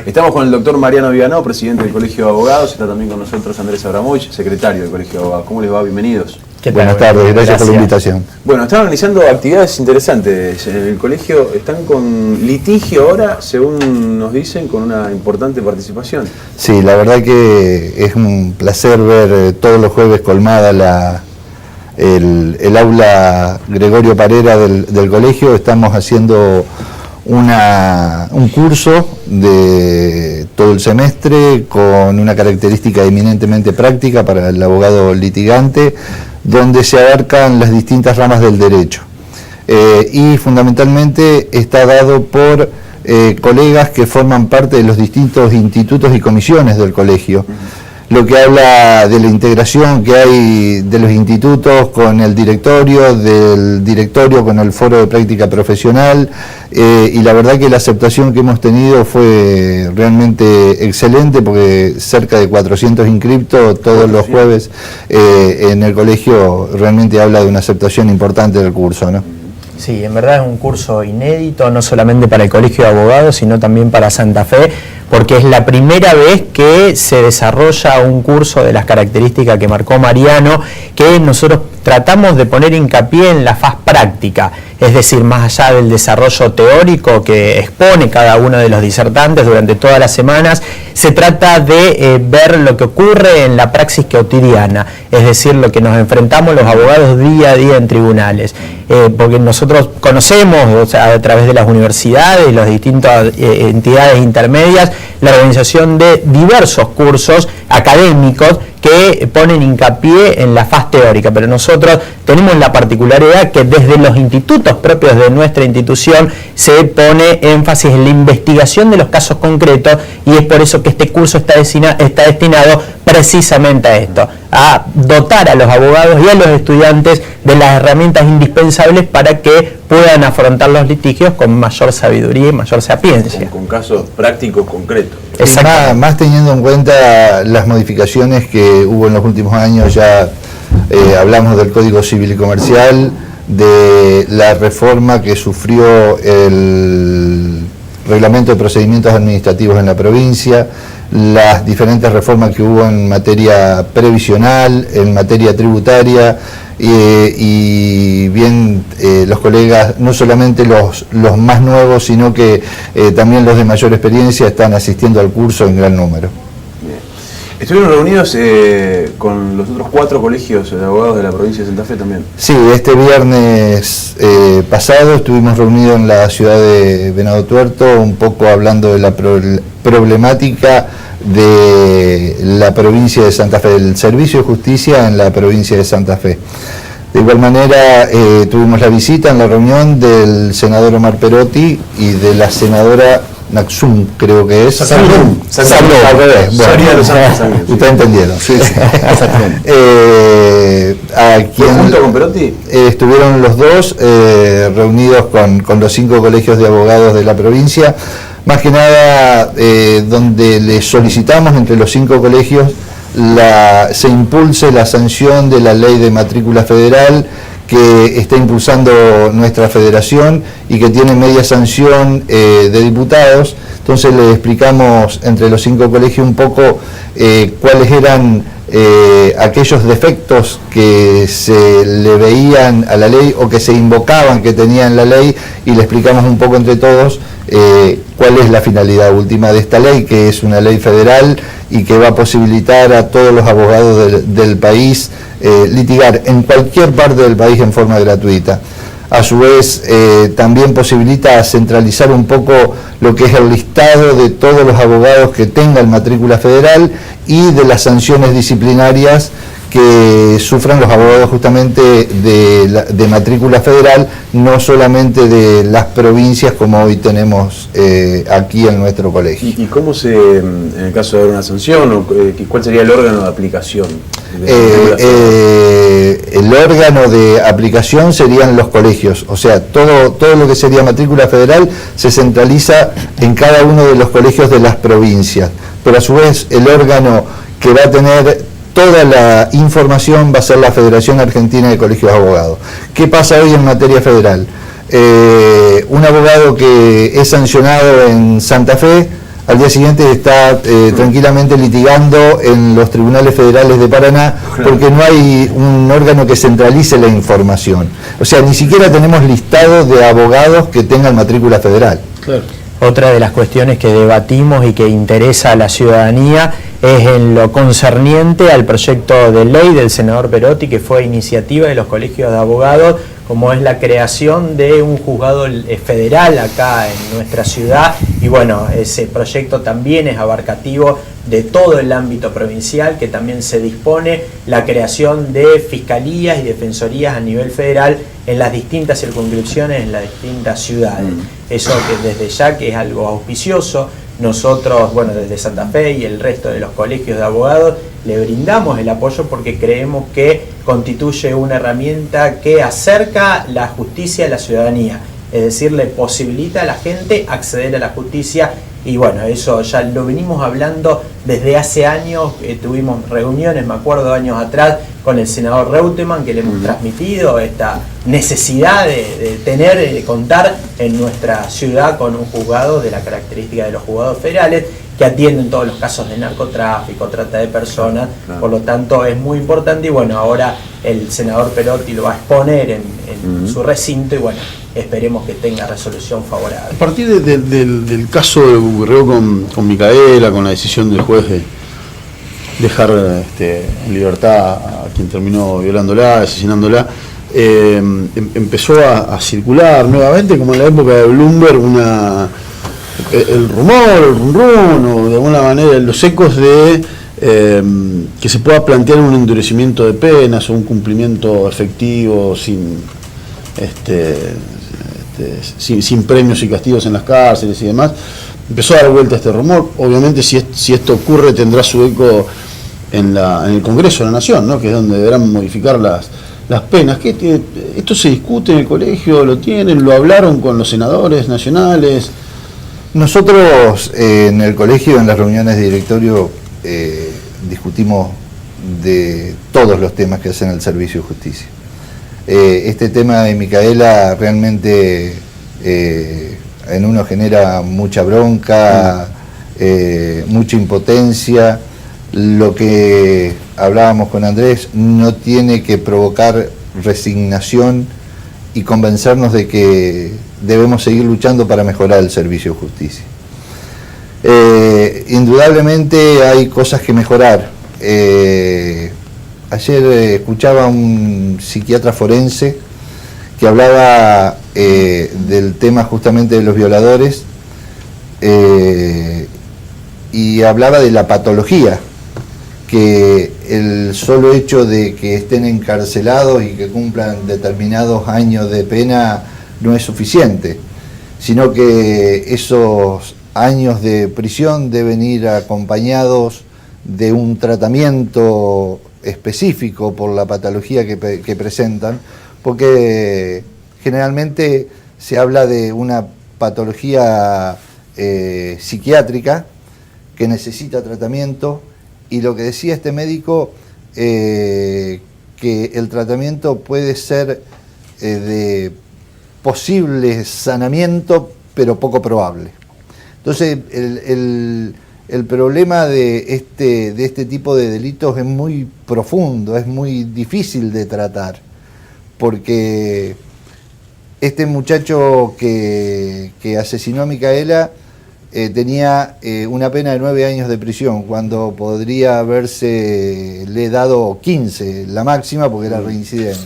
Estamos con el doctor Mariano Viganò, presidente del Colegio de Abogados. Está también con nosotros Andrés Abramovich, secretario del Colegio de Abogados. ¿Cómo les va? Bienvenidos. Buenas tardes, gracias por la invitación. Bueno, están organizando actividades interesantes en el colegio. Están con litigio ahora, según nos dicen, con una importante participación. Sí, la verdad que es un placer ver todos los jueves colmada el aula Gregorio Parera del colegio. Estamos haciendo un curso de todo el semestre con una característica eminentemente práctica para el abogado litigante, donde se abarcan las distintas ramas del derecho. Y fundamentalmente está dado por colegas que forman parte de los distintos institutos y comisiones del colegio, lo que habla de la integración que hay de los institutos con el directorio, del directorio con el foro de práctica profesional, y la verdad que la aceptación que hemos tenido fue realmente excelente, porque cerca de 400 inscriptos todos los jueves en el colegio realmente habla de una aceptación importante del curso, ¿no? Sí, en verdad es un curso inédito, no solamente para el Colegio de Abogados, sino también para Santa Fe, porque es la primera vez que se desarrolla un curso de las características que marcó Mariano, que nosotros tratamos de poner hincapié en la faz práctica, es decir, más allá del desarrollo teórico que expone cada uno de los disertantes durante todas las semanas, se trata de ver lo que ocurre en la praxis cotidiana, es decir, lo que nos enfrentamos los abogados día a día en tribunales, porque nosotros conocemos, o sea, a través de las universidades, las distintas entidades intermedias, la organización de diversos cursos académicos que ponen hincapié en la faz teórica, pero nosotros tenemos la particularidad que desde los institutos propios de nuestra institución se pone énfasis en la investigación de los casos concretos, y es por eso que este curso está destinado precisamente a esto, a dotar a los abogados y a los estudiantes de las herramientas indispensables para que puedan afrontar los litigios con mayor sabiduría y mayor sapiencia. Con casos prácticos concretos. Más teniendo en cuenta las modificaciones que hubo en los últimos años, ya hablamos del Código Civil y Comercial, de la reforma que sufrió el Reglamento de Procedimientos Administrativos en la provincia, las diferentes reformas que hubo en materia previsional, en materia tributaria, y bien los colegas, no solamente los más nuevos, sino que también los de mayor experiencia están asistiendo al curso en gran número. Bien. ¿Estuvieron reunidos con los otros 4 colegios de abogados de la provincia de Santa Fe también? Sí, este viernes pasado estuvimos reunidos en la ciudad de Venado Tuerto, un poco hablando de la problemática de la provincia de Santa Fe, del servicio de justicia en la provincia de Santa Fe. De igual manera tuvimos la visita en la reunión del senador Omar Perotti y de la senadora Naxum, creo que es. Salum. Al revés. Bueno, ustedes entendieron. Sí, sí. ¿Junto con Perotti? Estuvieron los dos reunidos con los 5 colegios de abogados de la provincia, más que nada donde les solicitamos entre los 5 colegios se impulse la sanción de la ley de matrícula federal que está impulsando nuestra federación y que tiene media sanción de diputados. Entonces le explicamos entre los 5 colegios un poco cuáles eran aquellos defectos que se le veían a la ley o que se invocaban que tenía en la ley, y le explicamos un poco entre todos cuál es la finalidad última de esta ley, que es una ley federal y que va a posibilitar a todos los abogados del país litigar en cualquier parte del país en forma gratuita. A su vez, también posibilita centralizar un poco lo que es el listado de todos los abogados que tengan matrícula federal y de las sanciones disciplinarias que sufran los abogados justamente de matrícula federal, no solamente de las provincias como hoy tenemos aquí en nuestro colegio. ¿Y cómo en el caso de haber una sanción, cuál sería el órgano de aplicación? El órgano de aplicación serían los colegios, o sea, todo lo que sería matrícula federal se centraliza en cada uno de los colegios de las provincias, pero a su vez el órgano que va a tener toda la información va a ser la Federación Argentina de Colegios de Abogados. ¿Qué pasa hoy en materia federal? Un abogado que es sancionado en Santa Fe al día siguiente está tranquilamente litigando en los tribunales federales de Paraná, porque no hay un órgano que centralice la información. O sea, ni siquiera tenemos listado de abogados que tengan matrícula federal. Claro. Otra de las cuestiones que debatimos y que interesa a la ciudadanía es en lo concerniente al proyecto de ley del senador Perotti, que fue iniciativa de los colegios de abogados, como es la creación de un juzgado federal acá en nuestra ciudad. Y bueno, ese proyecto también es abarcativo de todo el ámbito provincial, que también se dispone la creación de fiscalías y defensorías a nivel federal en las distintas circunscripciones, en las distintas ciudades. Eso que desde ya que es algo auspicioso. Nosotros, bueno, desde Santa Fe y el resto de los colegios de abogados le brindamos el apoyo porque creemos que constituye una herramienta que acerca la justicia a la ciudadanía, es decir, le posibilita a la gente acceder a la justicia. Y bueno, eso ya lo venimos hablando desde hace años, tuvimos reuniones, me acuerdo años atrás, con el senador Reutemann, que le hemos transmitido esta necesidad de contar en nuestra ciudad con un juzgado de la característica de los juzgados federales, que atienden todos los casos de narcotráfico, trata de personas, por lo tanto es muy importante. Y bueno, ahora el senador Perotti lo va a exponer en su recinto y bueno, esperemos que tenga resolución favorable. A partir del caso que ocurrió con Micaela, con la decisión del juez de dejar en libertad a quien terminó violándola, asesinándola, empezó a circular nuevamente, como en la época de Bloomberg, el rumor, el rum, o de alguna manera los ecos de que se pueda plantear un endurecimiento de penas o un cumplimiento efectivo sin premios y castigos en las cárceles y demás. Empezó a dar vuelta este rumor. Obviamente si esto ocurre tendrá su eco en el Congreso de la Nación, ¿no? Que es donde deberán modificar las penas. ¿Esto se discute en el colegio? ¿Lo tienen? ¿Lo hablaron con los senadores nacionales? Nosotros en el colegio, en las reuniones de directorio, discutimos de todos los temas que hacen el Servicio de Justicia. Este tema de Micaela realmente en uno genera mucha bronca, mucha impotencia. Lo que hablábamos con Andrés no tiene que provocar resignación y convencernos de que debemos seguir luchando para mejorar el servicio de justicia. Indudablemente hay cosas que mejorar. Ayer escuchaba a un psiquiatra forense que hablaba del tema justamente de los violadores y hablaba de la patología, que el solo hecho de que estén encarcelados y que cumplan determinados años de pena no es suficiente, sino que esos años de prisión deben ir acompañados de un tratamiento específico por la patología que presentan, porque generalmente se habla de una patología psiquiátrica que necesita tratamiento, y lo que decía este médico, que el tratamiento puede ser de posible sanamiento, pero poco probable. Entonces, el problema de este tipo de delitos es muy profundo, es muy difícil de tratar, porque este muchacho que asesinó a Micaela tenía una pena de 9 años de prisión, cuando podría le dado 15, la máxima, porque era reincidente.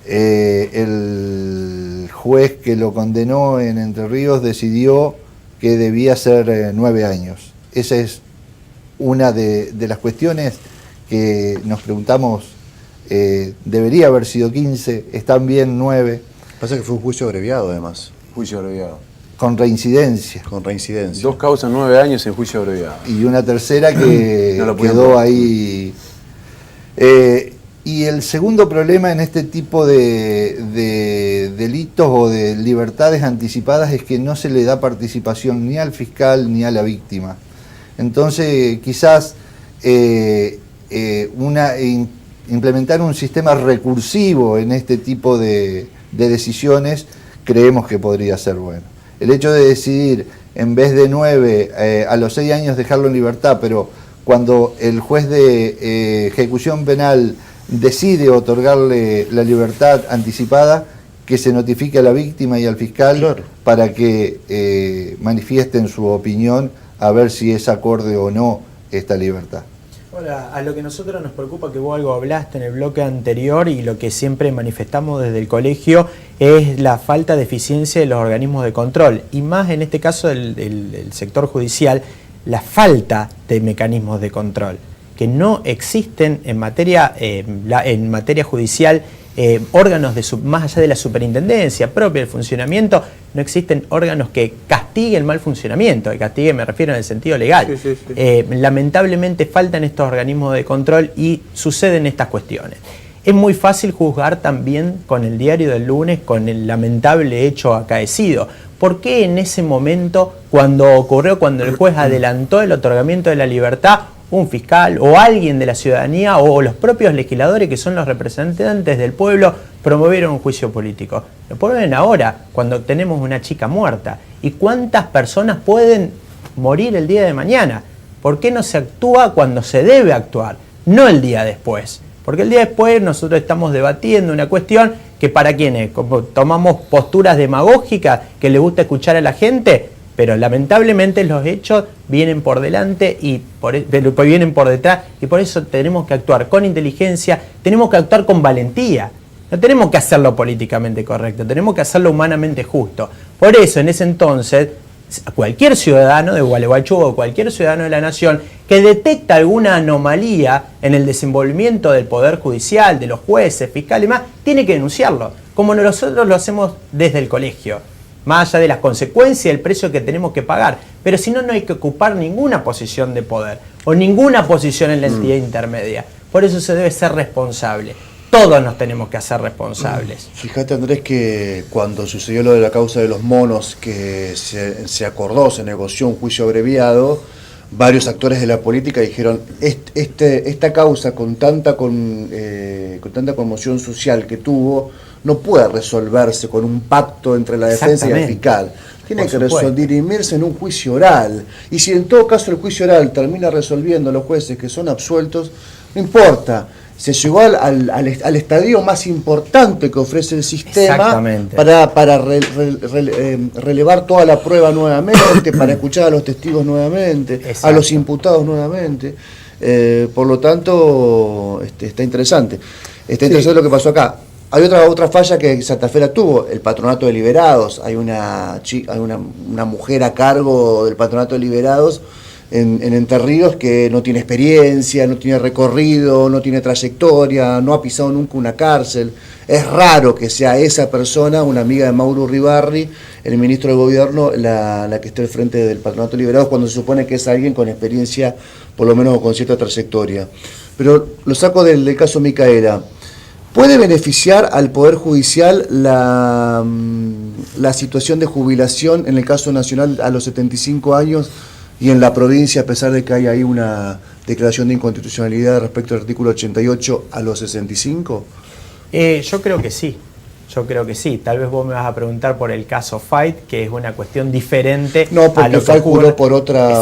El juez que lo condenó en Entre Ríos decidió que debía ser 9 años. Esa es una de las cuestiones que nos preguntamos. Debería haber sido 15, están bien 9. Pasa que fue un juicio abreviado, además. Juicio abreviado. Con reincidencia. Con reincidencia. 2 causas, 9 años en juicio abreviado. Y una tercera que no quedó ahí. Y el segundo problema en este tipo de delitos o de libertades anticipadas es que no se le da participación ni al fiscal ni a la víctima. Entonces, quizás implementar un sistema recursivo en este tipo de decisiones creemos que podría ser bueno. El hecho de decidir en vez de 9, a los 6 años dejarlo en libertad, pero cuando el juez de ejecución penal decide otorgarle la libertad anticipada, que se notifique a la víctima y al fiscal, claro, para que manifiesten su opinión a ver si es acorde o no esta libertad. Ahora, a lo que nosotros nos preocupa, que vos algo hablaste en el bloque anterior y lo que siempre manifestamos desde el colegio, es la falta de eficiencia de los organismos de control, y más en este caso del sector judicial, la falta de mecanismos de control, que no existen en materia judicial. Órganos más allá de la superintendencia propia del funcionamiento, no existen órganos que castiguen el mal funcionamiento. Que castigue me refiero en el sentido legal. Sí, sí, sí. Lamentablemente faltan estos organismos de control y suceden estas cuestiones. Es muy fácil juzgar también con el diario del lunes, con el lamentable hecho acaecido. ¿Por qué en ese momento, cuando el juez adelantó el otorgamiento de la libertad, un fiscal o alguien de la ciudadanía o los propios legisladores, que son los representantes del pueblo, promovieron un juicio político? Lo promueven ahora, cuando tenemos una chica muerta. ¿Y cuántas personas pueden morir el día de mañana? ¿Por qué no se actúa cuando se debe actuar? No el día después. Porque el día después nosotros estamos debatiendo una cuestión que para quién como tomamos posturas demagógicas que le gusta escuchar a la gente, pero lamentablemente los hechos vienen por delante y vienen por detrás, y por eso tenemos que actuar con inteligencia, tenemos que actuar con valentía. No tenemos que hacerlo políticamente correcto, tenemos que hacerlo humanamente justo. Por eso, en ese entonces, cualquier ciudadano de Gualeguaychú o cualquier ciudadano de la nación que detecta alguna anomalía en el desenvolvimiento del Poder Judicial, de los jueces, fiscales y más, tiene que denunciarlo, como nosotros lo hacemos desde el colegio. Más allá de las consecuencias, el precio que tenemos que pagar. Pero si no, no hay que ocupar ninguna posición de poder o ninguna posición en la entidad intermedia. Por eso se debe ser responsable. Todos nos tenemos que hacer responsables. Fíjate, Andrés, que cuando sucedió lo de la causa de los monos, que se acordó, se negoció un juicio abreviado, varios actores de la política dijeron, esta causa con tanta conmoción social que tuvo, no puede resolverse con un pacto entre la defensa y el fiscal. Tiene que dirimirse en un juicio oral. Y si en todo caso el juicio oral termina resolviendo a los jueces que son absueltos, no importa. Se llegó al estadio más importante que ofrece el sistema para relevar toda la prueba nuevamente, para escuchar a los testigos nuevamente, a los imputados nuevamente. Por lo tanto, está interesante. Está interesante lo que pasó acá. Hay otra falla que Santa Fe la tuvo, el Patronato de Liberados. Hay una mujer a cargo del Patronato de Liberados en Entre Ríos que no tiene experiencia, no tiene recorrido, no tiene trayectoria, no ha pisado nunca una cárcel. Es raro que sea esa persona, una amiga de Mauro Uribarri, el ministro de Gobierno, la que esté al frente del Patronato de Liberados, cuando se supone que es alguien con experiencia, por lo menos con cierta trayectoria. Pero lo saco del caso Micaela. ¿Puede beneficiar al Poder Judicial la situación de jubilación en el caso nacional a los 75 años y en la provincia, a pesar de que hay ahí una declaración de inconstitucionalidad respecto al artículo 88 a los 65? Yo creo que sí. Tal vez vos me vas a preguntar por el caso Fait, que es una cuestión diferente. No, porque Fait juró por otra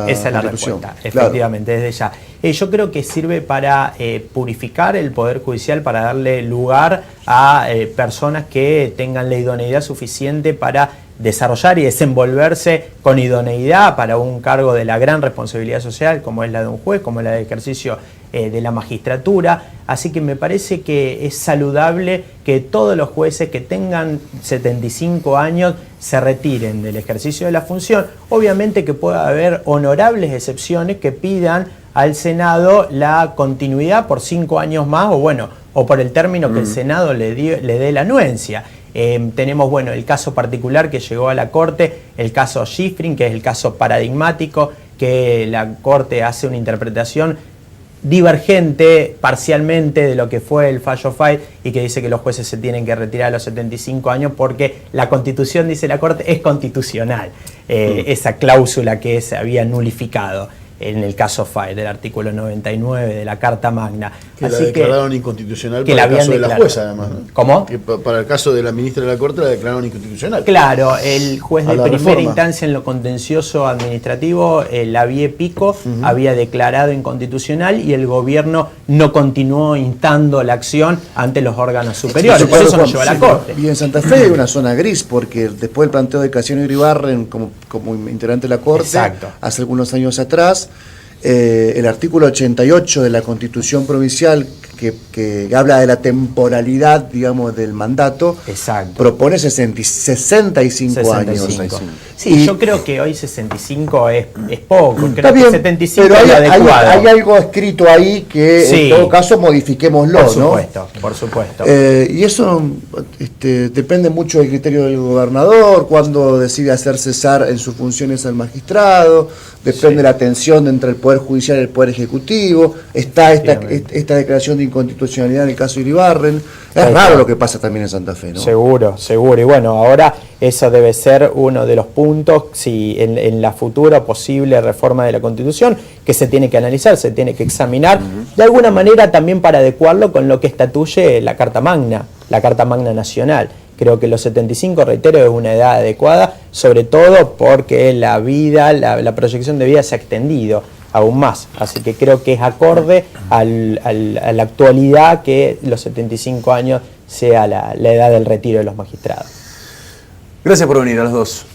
esa es la respuesta, efectivamente, desde ya. Yo creo que sirve para purificar el Poder Judicial, para darle lugar a personas que tengan la idoneidad suficiente para desarrollar y desenvolverse con idoneidad para un cargo de la gran responsabilidad social, como es la de un juez, como es la de ejercicio de la magistratura. Así que me parece que es saludable que todos los jueces que tengan 75 años se retiren del ejercicio de la función. Obviamente que pueda haber honorables excepciones que pidan al Senado la continuidad por 5 años más, o por el término que el Senado le dé la anuencia. Tenemos el caso particular que llegó a la Corte, el caso Schifrin, que es el caso paradigmático, que la Corte hace una interpretación divergente parcialmente de lo que fue el fallo Fait, y que dice que los jueces se tienen que retirar a los 75 años porque la Constitución, dice la Corte, es constitucional, esa cláusula que se había nulificado. en el caso FAE, del artículo 99 de la Carta Magna. Que la declararon inconstitucional que para la el caso de la declarado. jueza, además, ¿no? ¿Cómo? Que para el caso de la ministra de la Corte la declararon inconstitucional. Claro, el juez A de la primera reforma. instancia en lo contencioso administrativo, Lavie Pico, había declarado inconstitucional y el gobierno no continuó instando la acción ante los órganos superiores. Por eso nos llevó a la Corte. Y en Santa Fe hay una zona gris, porque después del planteo de Casiano Iribarren como integrante de la Corte, Exacto. hace algunos años atrás, el artículo 88 de la Constitución Provincial, que habla de la temporalidad, digamos, del mandato, Exacto. propone 65 años. 65. Sí, Y- yo creo que hoy 65 es poco. Está Creo bien, que 75 pero es lo adecuado. hay algo escrito ahí que Sí. en todo caso modifiquémoslo, Por ¿no? supuesto, por supuesto. Y eso depende mucho del criterio del gobernador, cuando decide hacer cesar en sus funciones al magistrado, depende de la tensión entre el Poder Judicial y el Poder Ejecutivo, está esta declaración de inconstitucionalidad en el caso de Iribarren. Es raro lo que pasa también en Santa Fe, ¿no? Seguro, seguro. Y bueno, ahora eso debe ser uno de los puntos si en la futura posible reforma de la Constitución que se tiene que analizar, se tiene que examinar, de alguna manera también para adecuarlo con lo que estatuye la Carta Magna Nacional. Creo que los 75, reitero, es una edad adecuada, sobre todo porque la vida, la proyección de vida se ha extendido aún más. Así que creo que es acorde a la actualidad que los 75 años sea la edad del retiro de los magistrados. Gracias por venir a los dos.